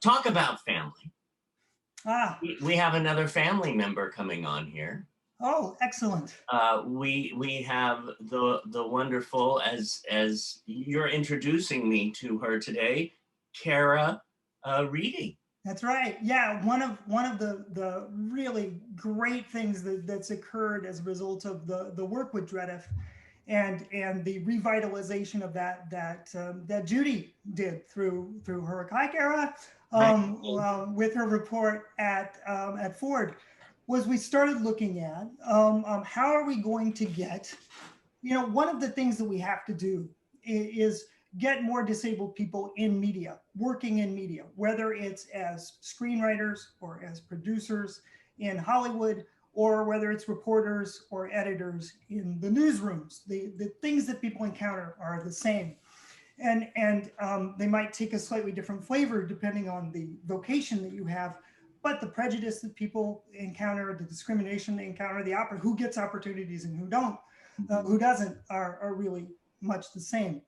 talk about family. Ah, We have another family member coming on here. oh, excellent. We have the wonderful, as you're introducing me to her today, Cara Reedy. That's right. Yeah, one of the really great things that's occurred as a result of the work with Dredif and the revitalization of that Judy did through her Hi Cara, Right. with her report at Ford, was we started looking at how are we going to get, one of the things that we have to do is get more disabled people in media, working in media, whether it's as screenwriters or as producers in Hollywood, or whether it's reporters or editors in the newsrooms. The things that people encounter are the same. And they might take a slightly different flavor depending on the vocation that you have, but the prejudice that people encounter, the discrimination they encounter, who gets opportunities and who doesn't, are really much the same.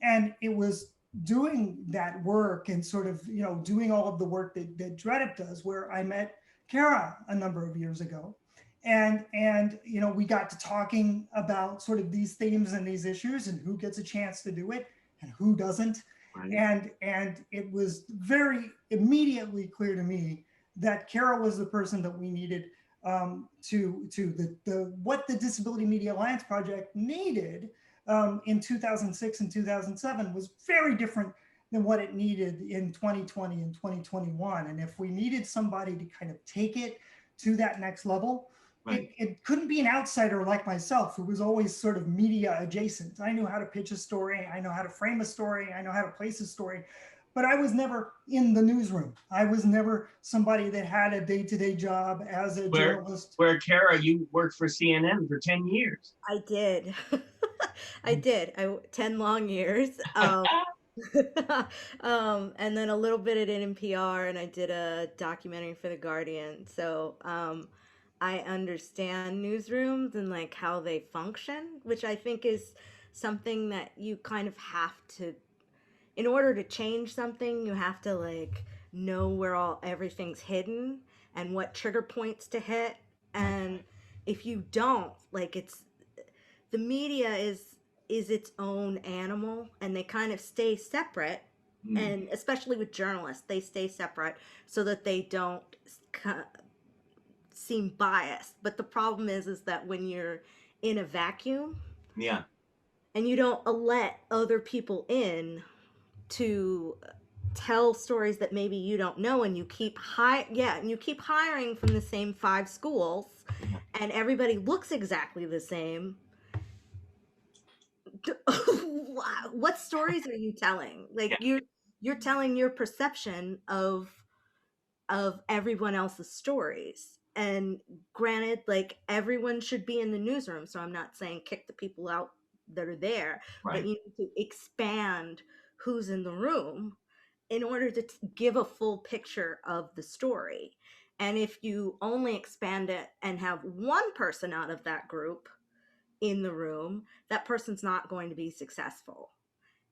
And it was doing that work and sort of, doing all of the work that Dredip does, where I met Cara a number of years ago. And we got to talking about sort of these themes and these issues and who gets a chance to do it and who doesn't. Right. And it was very immediately clear to me that Cara was the person that we needed, to what the Disability Media Alliance Project needed in 2006 and 2007 was very different than what it needed in 2020 and 2021. And if we needed somebody to kind of take it to that next level, Right. it couldn't be an outsider like myself, who was always sort of media adjacent. I knew how to pitch a story, I know how to frame a story, I know how to place a story, but I was never in the newsroom. I was never somebody that had a day-to-day job as a journalist. Where Cara, you worked for CNN for 10 years. I did. I did. 10 long years. And then a little bit at NPR, and I did a documentary for The Guardian. So I understand newsrooms and like how they function, which I think is something that you kind of have to, in order to change something, you have to like know where everything's hidden and what trigger points to hit. And if you don't, like the media is its own animal, and they kind of stay separate. And especially with journalists, they stay separate so that they don't seem biased. But the problem is that when you're in a vacuum, Yeah, and you don't let other people in to tell stories that maybe you don't know, and you keep hiring from the same 5 schools, and everybody looks exactly the same. What stories are you telling? Like you're telling your perception of everyone else's stories. And granted, like everyone should be in the newsroom, so I'm not saying kick the people out that are there, but right. you need to expand who's in the room in order to give a full picture of the story. And if you only expand it and have one person out of that group in the room, that person's not going to be successful.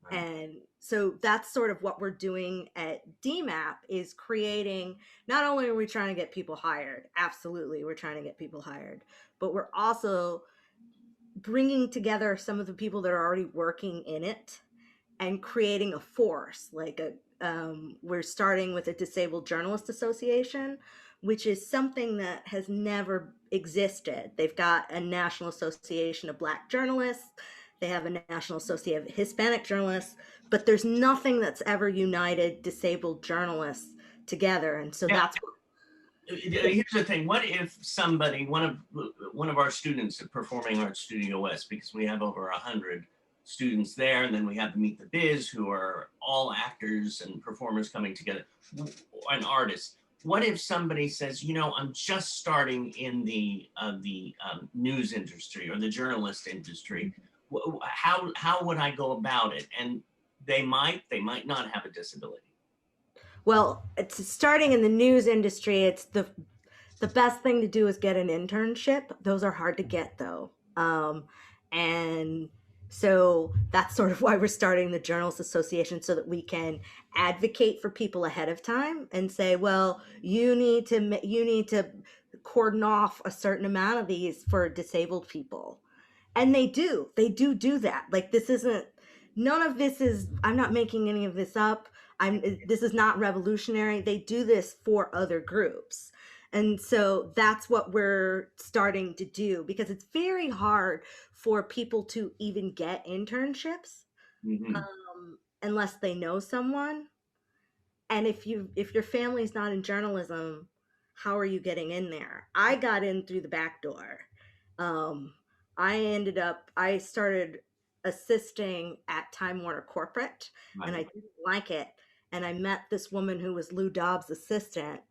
Right. And so that's sort of what we're doing at DMAP, is creating, not only are we trying to get people hired, absolutely, we're trying to get people hired, but we're also bringing together some of the people that are already working in it and creating a force. Like we're starting with a Disabled Journalist Association, which is something that has never existed. They've got a National Association of Black Journalists, they have a National Association of Hispanic Journalists, but there's nothing that's ever united disabled journalists together. And so that's what, Here's the thing. What if somebody, one of our students at Performing Arts Studio West, because we have over 100 students there, and then we have the Meet the Biz, who are all actors and performers coming together, and artists. What if somebody says, I'm just starting in the news industry or the journalist industry? How would I go about it? And they might not have a disability. well, it's starting in the news industry. It's the best thing to do is get an internship. Those are hard to get though. And So that's sort of why we're starting the Journalists Association, so that we can advocate for people ahead of time and say, well, you need to cordon off a certain amount of these for disabled people. And they do that. Like, this isn't, none of this is, I'm not making any of this up. This is not revolutionary. They do this for other groups. And so that's what we're starting to do, because it's very hard for people to even get internships Mhm. unless they know someone. And if your family's not in journalism, how are you getting in there? I got in through the back door. um, I started assisting at Time Warner Corporate, and I Right. didn't like it. And I met this woman who was Lou Dobbs' assistant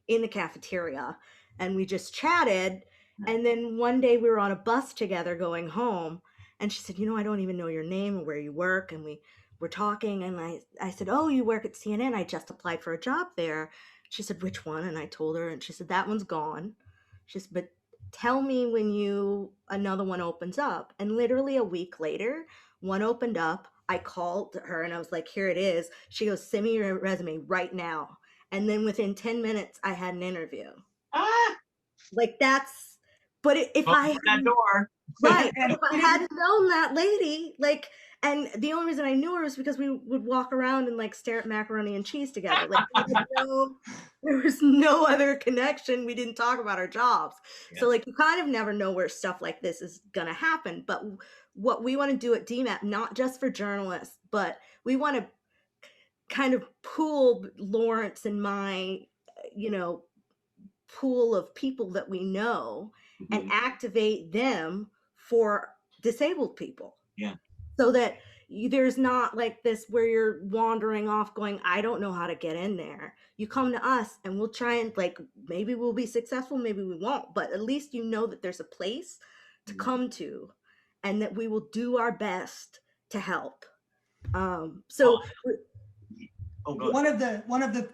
in the cafeteria, and we just chatted. And then one day we were on a bus together going home, and she said, I don't even know your name or where you work. And we were talking, and I said, oh, you work at CNN? I just applied for a job there. She said, which one? And I told her, and she said, that one's gone. She said, but tell me when another one opens up. And literally a week later, one opened up. I called her and I was like, here it is. She goes, send me your resume right now. And then within 10 minutes I had an interview. Ah, Like, that's, but if open I that hadn't, door. right, And if I hadn't known that lady, like, and the only reason I knew her was because we would walk around and like stare at macaroni and cheese together. Like, there was no other connection. We didn't talk about our jobs. Yeah. So like, you kind of never know where stuff like this is gonna happen. But what we want to do at DMAP, not just for journalists, but we want to kind of pool Lawrence and my, you know, pool of people that we know and Mhm. activate them for disabled people, Yeah. so that there's not like this where you're wandering off going, I don't know how to get in there. You come to us and we'll try, and like, maybe we'll be successful, maybe we won't, but at least you know that there's a place to Mhm. come to, and that we will do our best to help. Well, So oh, go one ahead. of the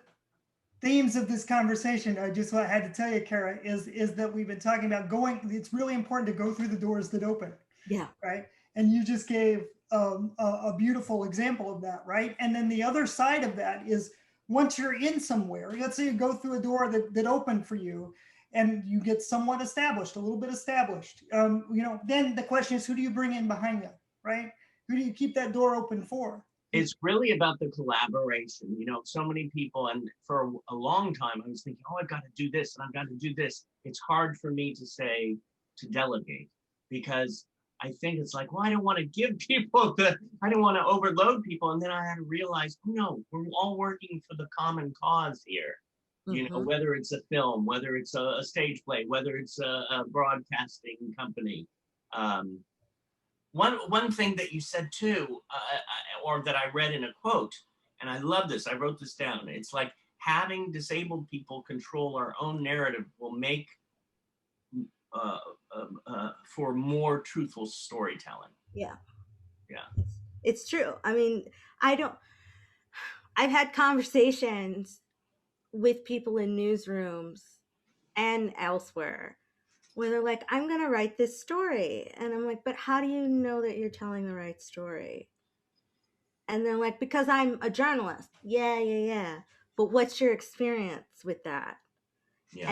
themes of this conversation, I just had to tell you, Cara, is that we've been talking about going. It's really important to go through the doors that open, yeah, right? And you just gave a beautiful example of that, right? And then the other side of that is, once you're in somewhere, let's say you go through a door that opened for you, and you get somewhat established, a little bit established. Then the question is, who do you bring in behind you, right? Who do you keep that door open for? It's really about the collaboration. So many people, and for a long time, I was thinking, oh, I've got to do this and I've got to do this. It's hard for me to delegate, because I think it's like, well, I don't want to give people I don't want to overload people. And then I had to realize, oh, no, we're all working for the common cause here. mm-hmm. Whether it's a film, whether it's a stage play, whether it's a broadcasting company. Um, one thing that you said too, or that I read in a quote, and I love this. I wrote this down. It's like, having disabled people control our own narrative will make uh, for more truthful storytelling. Yeah, Yeah. it's true. I mean, I don't. I've had conversations with people in newsrooms and elsewhere where they're like, I'm going to write this story. And I'm like, but how do you know that you're telling the right story? And they're like, because I'm a journalist. Yeah, yeah, yeah. But what's your experience with that? Yeah.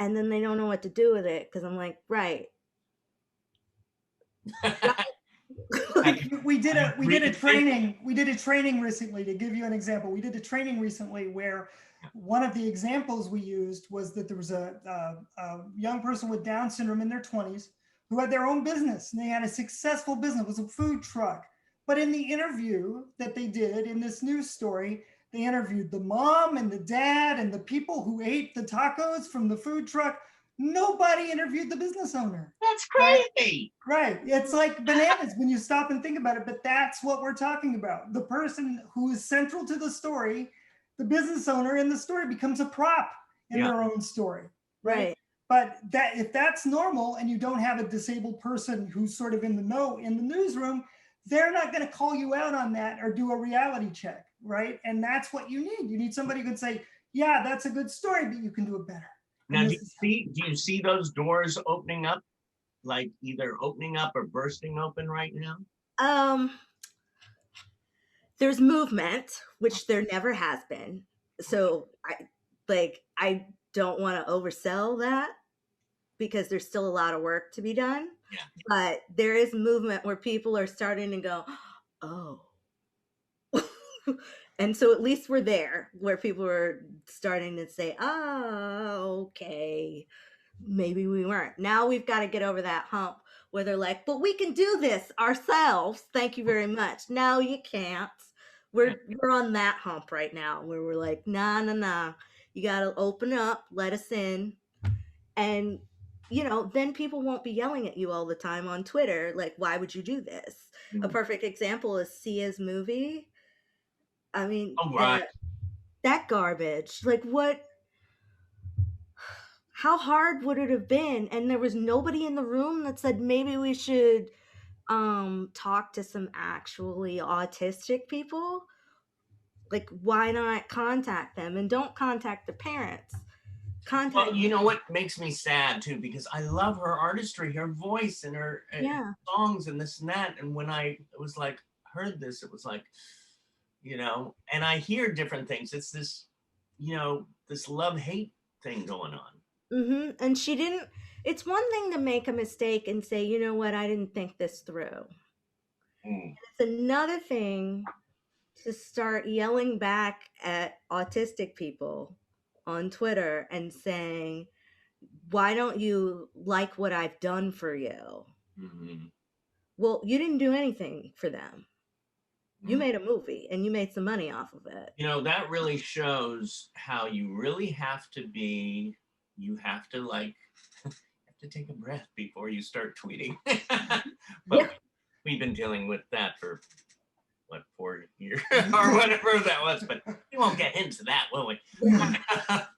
And then they don't know what to do with it, because I'm like, right. Like, we did a Read training recently, to give you an example. We did a training recently where one of the examples we used was that there was a young person with Down syndrome in their 20s who had their own business, and they had a successful business. It was a food truck. But in the interview that they did in this news story, they interviewed the mom and the dad and the people who ate the tacos from the food truck. Nobody interviewed the business owner. That's Right? crazy. Right. It's like bananas when you stop and think about it, but that's what we're talking about. The person who is central to the story, the business owner in the story, becomes a prop in Yeah. their own story, right? right. But that, if that's normal and you don't have a disabled person who's sort of in the know in the newsroom, they're not going to call you out on that or do a reality check, right? And that's what you need. You need somebody who can say, yeah, that's a good story, but you can do it better. Now, And do this is you see those doors opening up like either opening up or bursting open right now? Um, there's movement, which there never has been. So I don't want to oversell that because there's still a lot of work to be done. Yeah. But there is movement where people are starting to go, oh. And so at least we're there where people are starting to say, oh, okay, maybe we weren't. Now we've got to get over that hump where they're like, but we can do this ourselves. Thank you very much. No, you can't. We're on that hump right now where we're like, nah, nah, nah. You got to open up, let us in. And, then people won't be yelling at you all the time on Twitter. Like, why would you do this? A perfect example is Sia's movie. I mean, Oh, right. that garbage. Like, what? How hard would it have been? And there was nobody in the room that said maybe we should talk to some actually autistic people. Like, why not contact them? And don't contact the parents. Well, Contact. you know what makes me sad too, because I love her artistry, her voice, and her Yeah. songs, and this and that. And when I was like heard this, it was like, and I hear different things. It's this, this love hate thing going on. And she didn't. It's one thing to make a mistake and say, you know what, I didn't think this through. It's another thing to start yelling back at autistic people on Twitter and saying, why don't you like what I've done for you? Well, you didn't do anything for them. You made a movie and you made some money off of it. That really shows how you really have to be, you have to take a breath before you start tweeting. But we've been dealing with that for 4 years or whatever that was, but we won't get into that, will we? But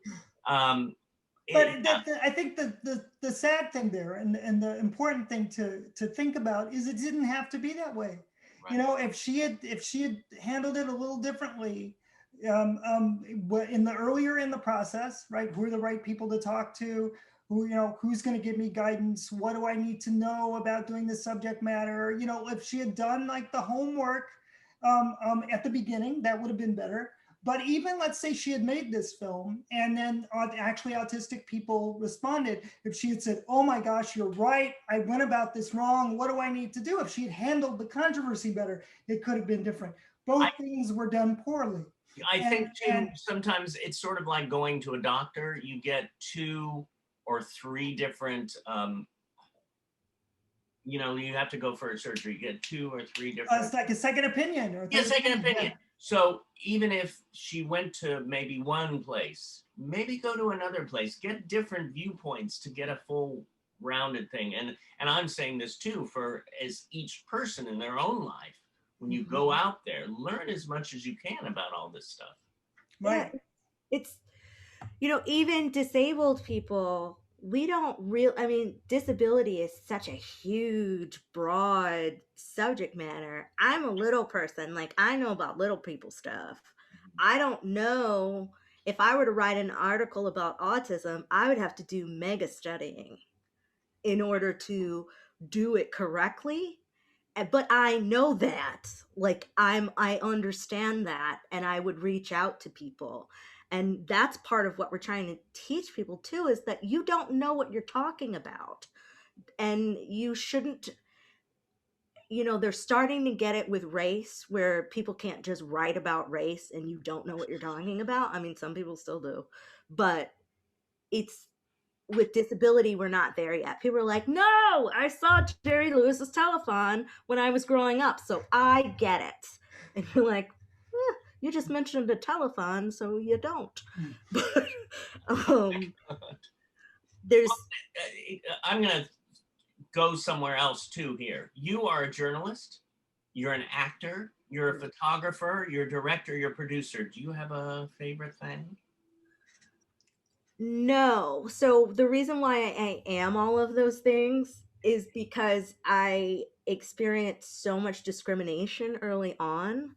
I think the sad thing there and the important thing to think about is it didn't have to be that way. Right. If she had handled it a little differently, in the earlier in the process, right? Who are the right people to talk to? Who's going to give me guidance? What do I need to know about doing the subject matter? If she had done like the homework at the beginning, that would have been better. But even let's say she had made this film and then actually autistic people responded. If she had said, oh my gosh, you're right. I went about this wrong. What do I need to do? If she had handled the controversy better, it could have been different. Both things were done poorly. I think too, sometimes it's sort of like going to a doctor. You get 2 or 3 different, you have to go for a surgery. You get 2 or 3 different. It's like a second opinion. Second opinion. Yeah. So even if she went to maybe one place, maybe go to another place, get different viewpoints to get a full rounded thing. And I'm saying this too, for as each person in their own life, when you go out there, learn as much as you can about all this stuff. Right. Yeah, it's, even disabled people, we don't disability is such a huge, broad subject matter. I'm a little person. Like, I know about little people stuff. I don't know. If I were to write an article about autism, I would have to do mega studying in order to do it correctly. But I know that, like, I understand that, and I would reach out to people. And that's part of what we're trying to teach people too, is that you don't know what you're talking about. And you shouldn't, they're starting to get it with race, where people can't just write about race and you don't know what you're talking about. I mean, some people still do, but it's, with disability, we're not there yet. People are like, no, I saw Jerry Lewis's telethon when I was growing up, so I get it. And you're like, you just mentioned a telethon, so you don't. But there's. I'm going to go somewhere else too here. You are a journalist, you're an actor, you're a photographer, you're a director, you're a producer. Do you have a favorite thing? No. So the reason why I am all of those things is because I experienced so much discrimination early on.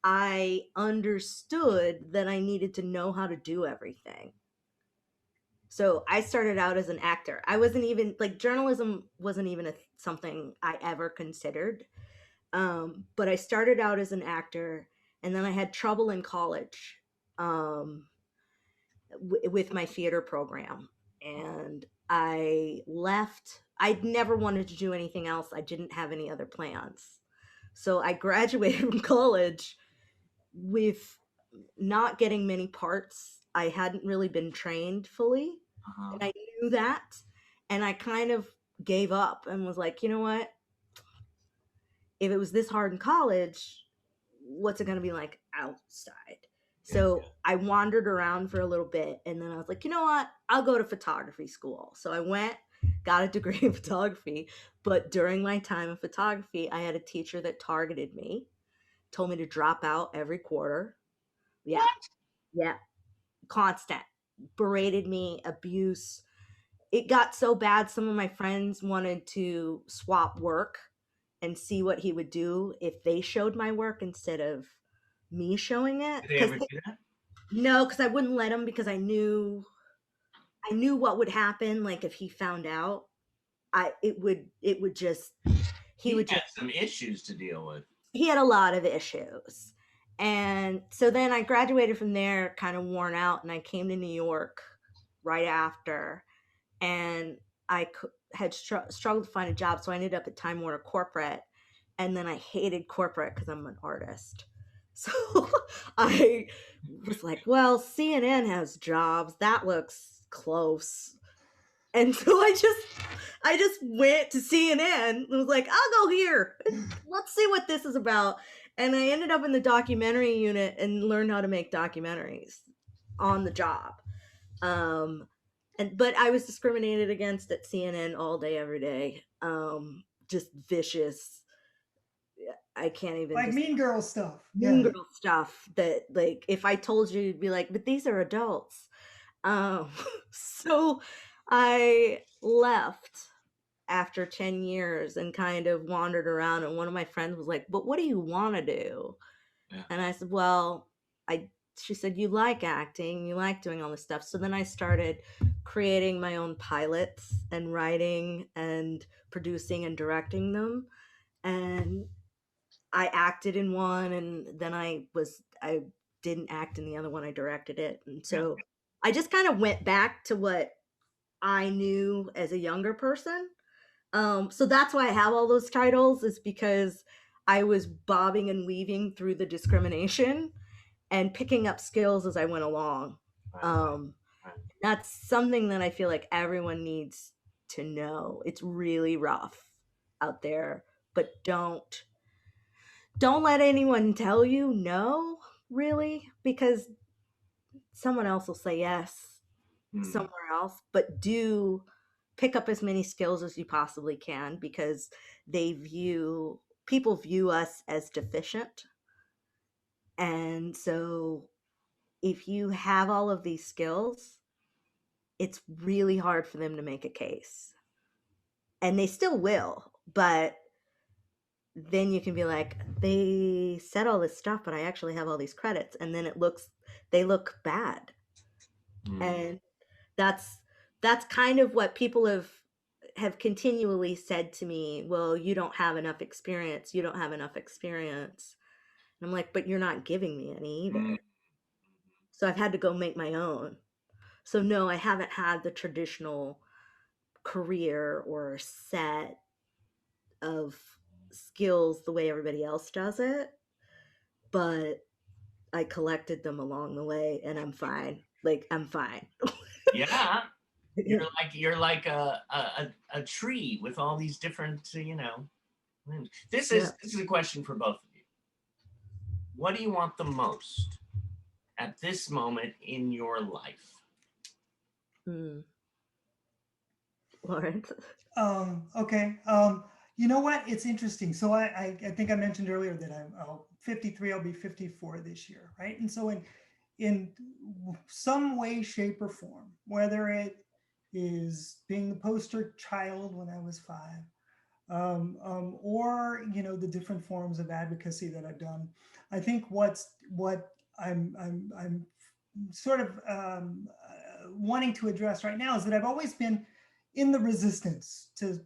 I understood that I needed to know how to do everything. So I started out as an actor. I wasn't even like journalism wasn't even something I ever considered. But I started out as an actor, and then I had trouble in college um, with my theater program, and I left. I'd never wanted to do anything else. I didn't have any other plans. So I graduated from college with not getting many parts. I hadn't really been trained fully, Uh-huh. and I knew that. And I kind of gave up and was like, you know what? If it was this hard in college, what's it going to be like outside? Yeah. So I wandered around for a little bit, and then I was like, you know what? I'll go to photography school. So I went, got a degree in photography. But during my time in photography, I had a teacher that targeted me, told me to drop out every quarter. Yeah. What? Yeah. Constant. Berated me, abuse. It got so bad, some of my friends wanted to swap work and see what he would do if they showed my work instead of me showing it. Did they ever do that? No, because I wouldn't let him because I knew what would happen. Like if he found out, it would just he He would had just some issues to deal with. he had a lot of issues. And so then I graduated from there, kind of worn out, and I came to New York right after. And I had struggled to find a job, so I ended up at Time Warner Corporate, and then I hated corporate because I'm an artist. So I was like, well, CNN has jobs. That looks close. And so I just went to CNN and was like, I'll go here. Let's see what this is about. And I ended up in the documentary unit and learned how to make documentaries on the job. But I was discriminated against at CNN all day, every day. Just vicious. I can't even Like just Mean Girl stuff. mean Yeah. girl stuff that like if I told you, you'd be like, but these are adults. Um, so I left after 10 years and kind of wandered around, and one of my friends was like, but what do you want to do? Yeah. And I said, well, I she said, you like acting, you like doing all this stuff. So then I started creating my own pilots and writing and producing and directing them. And I acted in one, and then I didn't act in the other one. I directed it. And Yeah. so I just kind of went back to what I knew as a younger person. So that's why I have all those titles, is because I was bobbing and weaving through the discrimination and picking up skills as I went along. Right. Um, Right. that's something that I feel like everyone needs to know. It's really rough out there, but don't let anyone tell you no, really, because someone else will say yes Hmm. somewhere else, but do pick up as many skills as you possibly can, because people view us as deficient. And so if you have all of these skills, it's really hard for them to make a case. And they still will, but then you can be like, they said all this stuff, but I actually have all these credits, and then they look bad. Hmm. And that's kind of what people have continually said to me. Well, you don't have enough experience, you don't have enough experience. And I'm like, but you're not giving me any Hmm. either. So I've had to go make my own. So no, I haven't had the traditional career or set of skills the way everybody else does it, but I collected them along the way, and I'm fine. Like, I'm fine. Yeah. You're like a tree with all these different, limbs. This Yeah. is this is a question for both of you. What do you want the most at this moment in your life? Mm. Lawrence. Okay. You know what? It's interesting. So I think I mentioned earlier that I'm 53. I'll be 54 this year, right? And so in some way, shape, or form, whether it is being the poster child when I was 5, or the different forms of advocacy that I've done, I think what I'm sort of wanting to address right now is that I've always been in the resistance to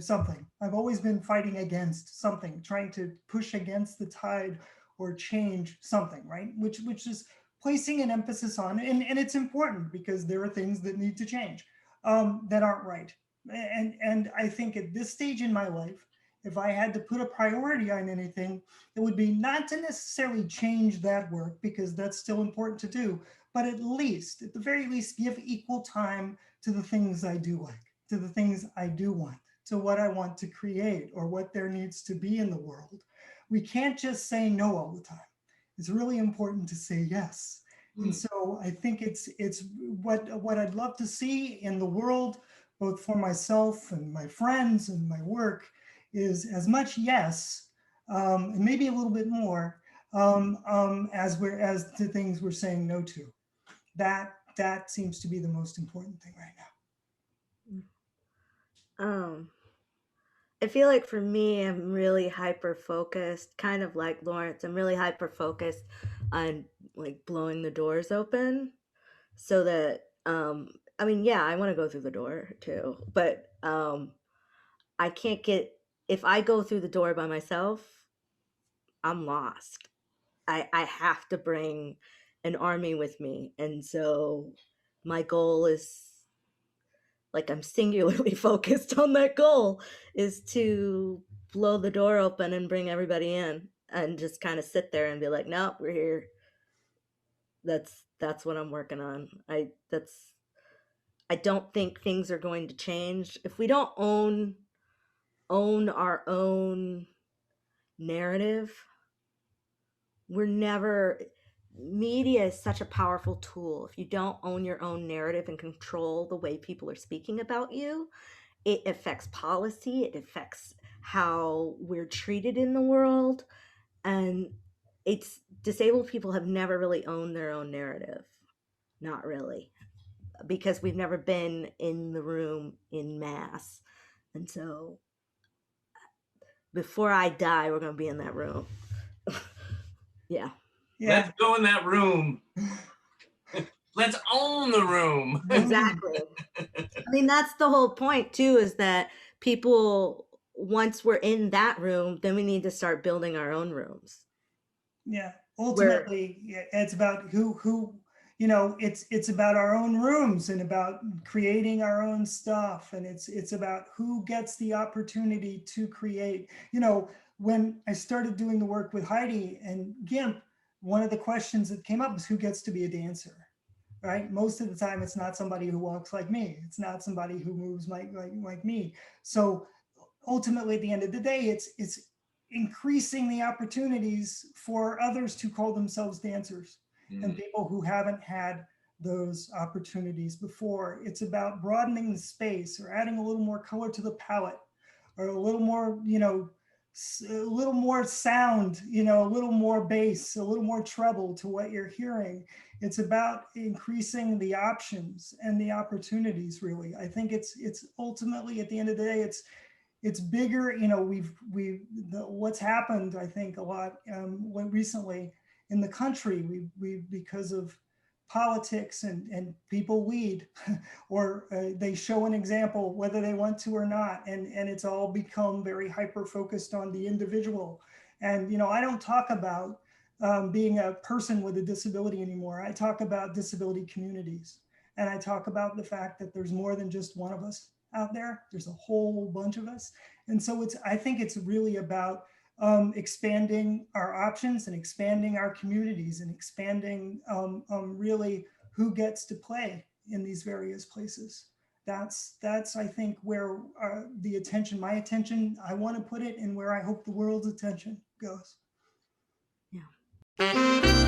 something. I've always been fighting against something, trying to push against the tide or change something, right? Which is placing an emphasis on, and it's important because there are things that need to change that aren't right. And I think at this stage in my life, if I had to put a priority on anything, it would be not to necessarily change that work because that's still important to do, but at the very least, give equal time to the things I do like, to the things I do want, to what I want to create or what there needs to be in the world. We can't just say no all the time. It's really important to say yes. And so I think it's what I'd love to see in the world, both for myself and my friends and my work, is as much yes, and maybe a little bit more, as to things we're saying no to. That seems to be the most important thing right now. I feel like for me, I'm really hyper focused, kind of like Lawrence. I'm really hyper focused on like blowing the doors open so that, I mean, yeah, I want to go through the door too, but I can't get, if I go through the door by myself, I'm lost. I have to bring an army with me. And so my goal is, like, I'm singularly focused on that goal, is to blow the door open and bring everybody in and just kind of sit there and be like, nope, we're here. That's what I'm working on. I don't think things are going to change if we don't own our own narrative. We're never, media is such a powerful tool. If you don't own your own narrative and control the way people are speaking about you, it affects policy, it affects how we're treated in the world. And it's, disabled people have never really owned their own narrative. Not really, because we've never been in the room in mass. And so before I die, we're going to be in that room. Yeah. Let's go in that room. Let's own the room. Exactly. I mean, that's the whole point too, is that people, once we're in that room, then we need to start building our own rooms. Yeah. Ultimately, it's about who, it's about our own rooms and about creating our own stuff. And it's about who gets the opportunity to create. When I started doing the work with Heidi and GIMP, one of the questions that came up is who gets to be a dancer, right? Most of the time, it's not somebody who walks like me. It's not somebody who moves like me. So ultimately, at the end of the day, it's increasing the opportunities for others to call themselves dancers and people who haven't had those opportunities before. It's about broadening the space or adding a little more color to the palette or a little more, a little more sound, a little more bass, a little more treble to what you're hearing. It's about increasing the options and the opportunities, really. I think it's ultimately, at the end of the day, it's bigger. What's happened, I think, a lot recently in the country, we because of politics and people lead or they show an example whether they want to or not, and it's all become very hyper focused on the individual. And I don't talk about being a person with a disability anymore. I talk about disability communities, and I talk about the fact that there's more than just one of us out there. There's a whole bunch of us. And so I think it's really about expanding our options and expanding our communities and expanding really who gets to play in these various places. That's I think where my attention, I want to put it, and where I hope the world's attention goes. Yeah.